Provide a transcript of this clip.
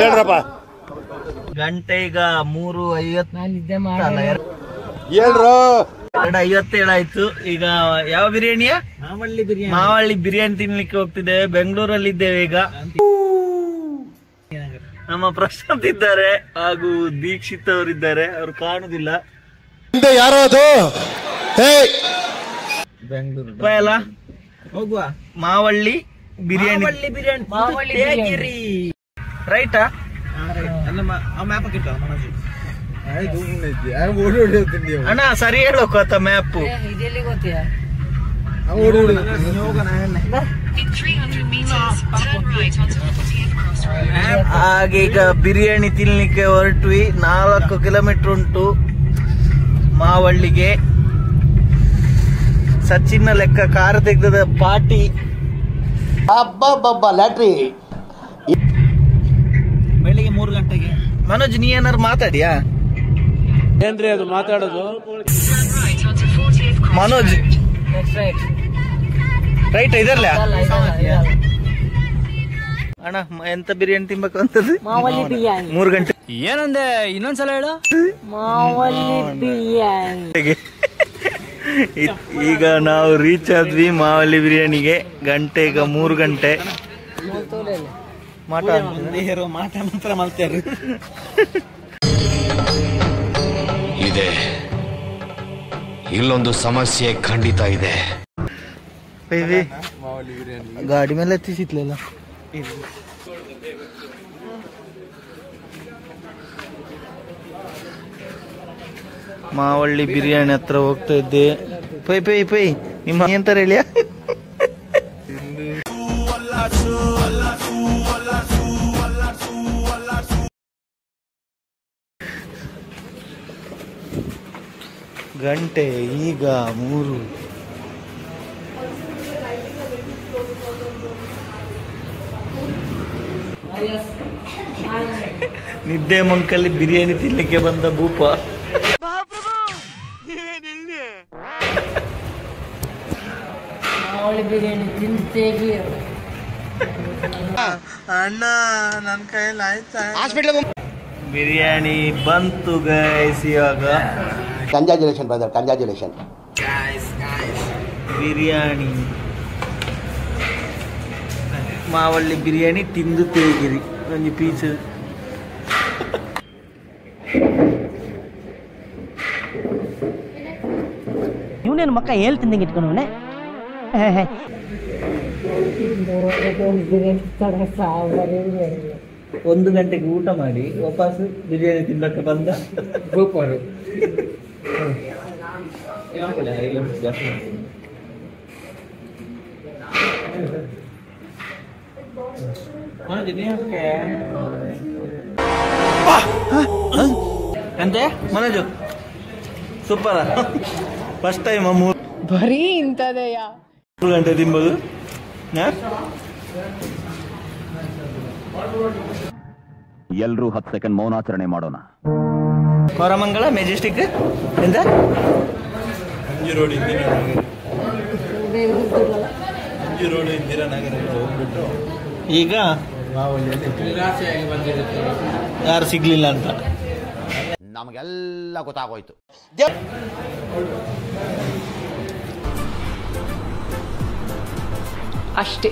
ಹೇಳ್ರಪ್ಪ. ಗಂಟೆ ಈಗ 3:50 2:57 ಆಯ್ತು. ಈಗ ಯಾವ ಬಿರಿಯಾನಿಯ? ಮಾವಳ್ಳಿ ಬಿರಿಯಾನಿ ತಿನ್ಲಿಕ್ಕೆ ಹೋಗ್ತಿದ್ದೇವೆ. ಬೆಂಗಳೂರಲ್ಲಿ ಇದ್ದೇವೆ ಈಗ. ನಮ್ಮ ಪ್ರಶಾಂತ್ ಇದ್ದಾರೆ ಹಾಗೂ ದೀಕ್ಷಿತ್ ಅವರಿದ್ದಾರೆ. ಅವ್ರು ಕಾಣುದಿಲ್ಲ. ಯಾರೋ ಅದು ಬೆಂಗಳೂರು ಅಲ್ಲ ಹೋಗುವ. ಮಾವಳ್ಳಿ ಬಿರಿಯಾನಿ ರೈಟಾ? ಅಣ್ಣ ಸರಿ ಹೇಳೋಕೋತ ಮ್ಯಾಪ್. ಹಾಗೆ ಈಗ ಬಿರಿಯಾನಿ ತಿನ್ಲಿಕ್ಕೆ ಹೊರಟ್ವಿ. 4 ಕಿಲೋಮೀಟರ್ ಉಂಟು ಮಾವಳ್ಳಿಗೆ. ಸಚಿನ್ನ ಲೆಕ್ಕ ಕಾರ್ ತೆಗ್ದದ ಪಾರ್ಟಿ. ಲ್ಯಾಟ್ರಿ ಬೆಳಿಗ್ಗೆ 3 ಗಂಟೆಗೆ. ಮನೋಜ್ ನೀ ಏನಾರು ಮಾತಾಡಿಯಾ? ಏನ್ರಿ ಅದು ಮಾತಾಡೋದು? ಮನೋಜ್ ರೈಟ್ ಇದರ್ಲ ಅಣ್ಣ ಎಂತ ಬಿರಿಯಾನಿ ತಿನ್ಬೇಕು ಅಂತದ್ದು? 3 ಗಂಟೆ ಏನಂದೆ? ಇನ್ನೊಂದ್ಸಲ ಹೇಳು. ಈಗ ನಾವು ರೀಚ್ ಆದ್ವಿ ಮಾವಳ್ಳಿ ಬಿರಿಯಾನಿಗೆ. ಗಂಟೆ ಈಗ 3 ಗಂಟೆ. ಮಾಟ ಮಾತ್ರ ಮಾಡ್ತಾರೆ ಇದೆ. ಇಲ್ಲೊಂದು ಸಮಸ್ಯೆ ಖಂಡಿತ ಇದೆ. ಗಾಡಿ ಮೇಲೆ ಎತ್ತಿಸಿತ್ಲಲ್ಲ. ಮಾವಳ್ಳಿ ಬಿರಿಯಾನಿ ಹತ್ರ ಹೋಗ್ತಾ ಇದ್ದೆ. ಪೈ ನಿಮ್ಮ ಎಂತಾರ ಹೇಳಿಯಾ? ಗಂಟೆ ಈಗ 3. ನಿದ್ದೆ ಮಂಕಲ್ಲಿ ಬಿರಿಯಾನಿ ತಿನ್ಲಿಕ್ಕೆ ಬಂದ ಭೂಪ. ಬಿರಿಯಾನಿ ತಿಂತೇಗಿ ಅಣ್ಣ ನನ್ನ ಕೈಯಲ್ಲಿ ಆಯ್ತಾ? ಬಿರಿಯಾನಿ ಬಂತು ಗೈಸ್. ಇವಾಗ congratulation brother, congratulation. Biryani Mavalli biryani ತಿಂದು ತೇಗಿರಿ ಒಂದು ಪೀಸ್. ಇವನೇನು ಮಕ್ಕ ಹೇಳ್ತಿದ್ದಂಗೆ ಇಟ್ಕೊಂಡವನೆ. 1 ಗಂಟೆಗೆ ಊಟ ಮಾಡಿ ವಾಪಸ್ ಬಿರಿಯಾನಿ ತಿನ್ನಕ್ಕೆ ಬಂದ ಗೋಪಾರು. ಅಂತೆ ಮನೋಜು ಸೂಪರ್. ಫಸ್ಟ್ ಟೈಮ್ ಬರೀ ಇಂಥದೆಯ 3 ಗಂಟೆ ತಿನ್ಬೋದು. ಎಲ್ರೂ 10 ಸೆಕೆಂಡ್ ಮೌನಾಚರಣೆ ಮಾಡೋಣ. ಕೋರಮಂಗಲ ಮೆಜೆಸ್ಟಿಕ್ ಎಂತ ಈಗ ಯಾರು ಸಿಗ್ಲಿಲ್ಲ ಅಂತ ನಮಗೆಲ್ಲ ಗೊತ್ತಾಗೋಯ್ತು. ಅಷ್ಟೇ.